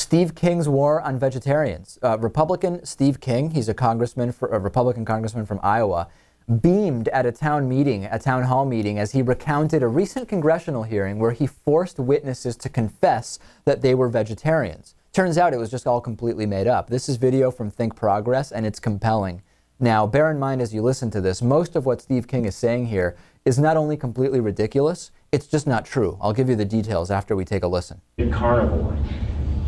Steve King's war on vegetarians. Republican Steve King, he's a Republican congressman from Iowa, beamed at a town hall meeting, as he recounted a recent congressional hearing where he forced witnesses to confess that they were vegetarians. Turns out it was just all completely made up. This is video from Think Progress, and it's compelling. Now, bear in mind as you listen to this, most of what Steve King is saying here is not only completely ridiculous, it's just not true. I'll give you the details after we take a listen. Carnivore.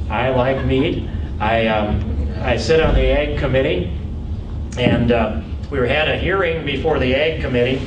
I like meat. I sit on the Ag Committee, and we had a hearing before the Ag Committee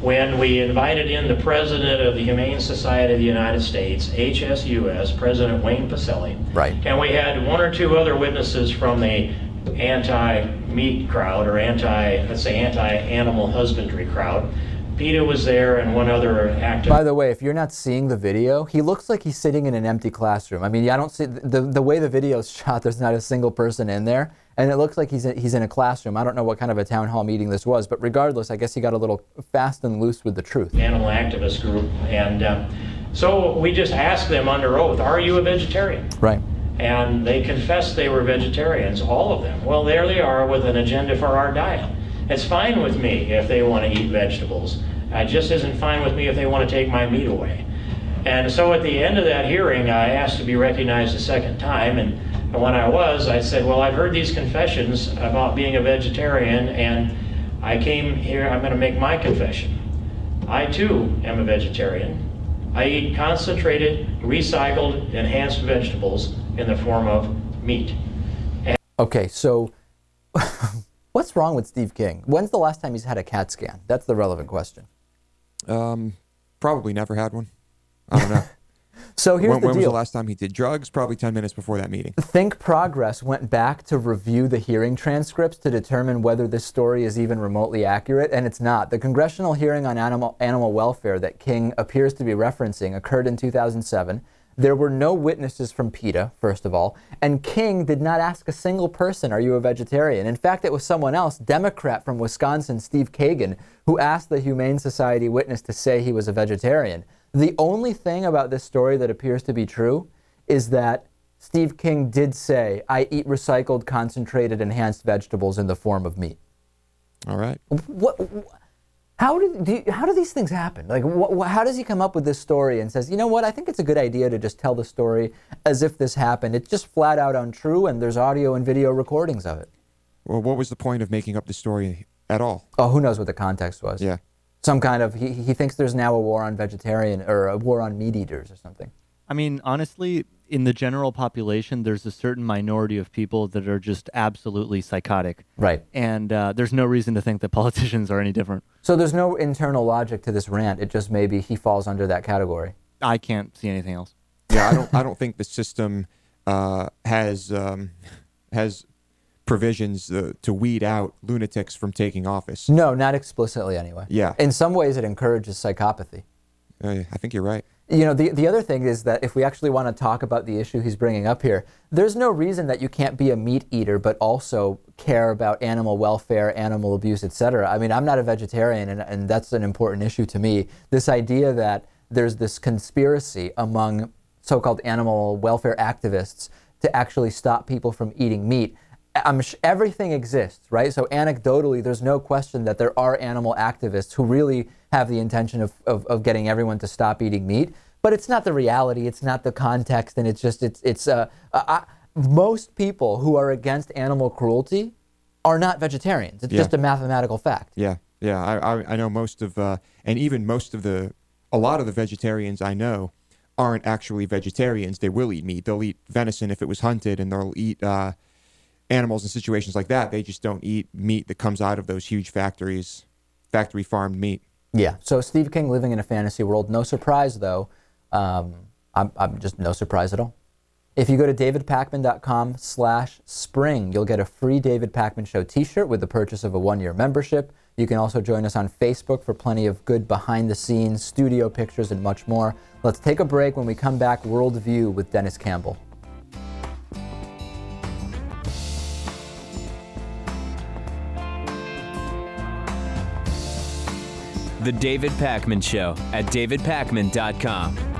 when we invited in the President of the Humane Society of the United States, HSUS, President Wayne Pacelli. Right. And we had one or two other witnesses from the anti-meat crowd, or anti-animal husbandry crowd. PETA was there, and one other activist. By the way, if you're not seeing the video, he looks like he's sitting in an empty classroom. I mean, I don't see the way the video's shot. There's not a single person in there, and it looks like he's in a classroom. I don't know what kind of a town hall meeting this was, but regardless, I guess he got a little fast and loose with the truth. Animal activist group, and so we just asked them under oath, "Are you a vegetarian?" Right. And they confessed they were vegetarians, all of them. Well, there they are with an agenda for our diet. It's fine with me if they want to eat vegetables. It just isn't fine with me if they want to take my meat away. And so at the end of that hearing, I asked to be recognized a second time, and when I said, well, I've heard these confessions about being a vegetarian, and I came here, I'm going to make my confession. I too am a vegetarian. I eat concentrated, recycled, enhanced vegetables in the form of meat. Okay, so what's wrong with Steve King? When's the last time he's had a CAT scan? That's the relevant question. Probably never had one. I don't know. So here's the deal. When was the last time he did drugs? Probably 10 minutes before that meeting. Think Progress went back to review the hearing transcripts to determine whether this story is even remotely accurate, and it's not. The congressional hearing on animal welfare that King appears to be referencing occurred in 2007. There were no witnesses from PETA, first of all, and King did not ask a single person, are you a vegetarian? In fact, it was someone else, Democrat from Wisconsin, Steve Kagan, who asked the Humane Society witness to say he was a vegetarian. The only thing about this story that appears to be true is that Steve King did say, I eat recycled, concentrated, enhanced vegetables in the form of meat. All right. How do these things happen? Like, how does he come up with this story and says, you know what, I think it's a good idea to just tell the story as if this happened. It's just flat out untrue, and there's audio and video recordings of it. Well, what was the point of making up the story at all? Oh, who knows what the context was. Yeah. Some kind of, he thinks there's now a war on vegetarian, or a war on meat eaters or something. I mean, honestly, in the general population, there's a certain minority of people that are just absolutely psychotic. Right. And there's no reason to think that politicians are any different. So there's no internal logic to this rant. It just maybe he falls under that category. I can't see anything else. Yeah, I don't think the system has provisions to weed out lunatics from taking office. No, not explicitly anyway. Yeah. In some ways, it encourages psychopathy. I think you're right. You know, the other thing is that if we actually want to talk about the issue he's bringing up here, there's no reason that you can't be a meat eater but also care about animal welfare, animal abuse, etc. I mean, I'm not a vegetarian, and that's an important issue to me. This idea that there's this conspiracy among so-called animal welfare activists to actually stop people from eating meat. Everything exists, right? So anecdotally, there's no question that there are animal activists who really have the intention of getting everyone to stop eating meat, but it's not the reality, it's not the context, and it's just, most people who are against animal cruelty are not vegetarians. It's just a mathematical fact. Yeah, I know most of, and even a lot of the vegetarians I know aren't actually vegetarians. They will eat meat. They'll eat venison if it was hunted, and they'll eat animals in situations like that. They just don't eat meat that comes out of those huge factories, factory farmed meat. Yeah, so Steve King living in a fantasy world. No surprise, though. I'm just no surprise at all. If you go to davidpakman.com/spring, you'll get a free David Pakman Show t-shirt with the purchase of a 1-year membership. You can also join us on Facebook for plenty of good behind-the-scenes, studio pictures, and much more. Let's take a break. When we come back, Worldview with Dennis Campbell. The David Pakman Show at davidpakman.com.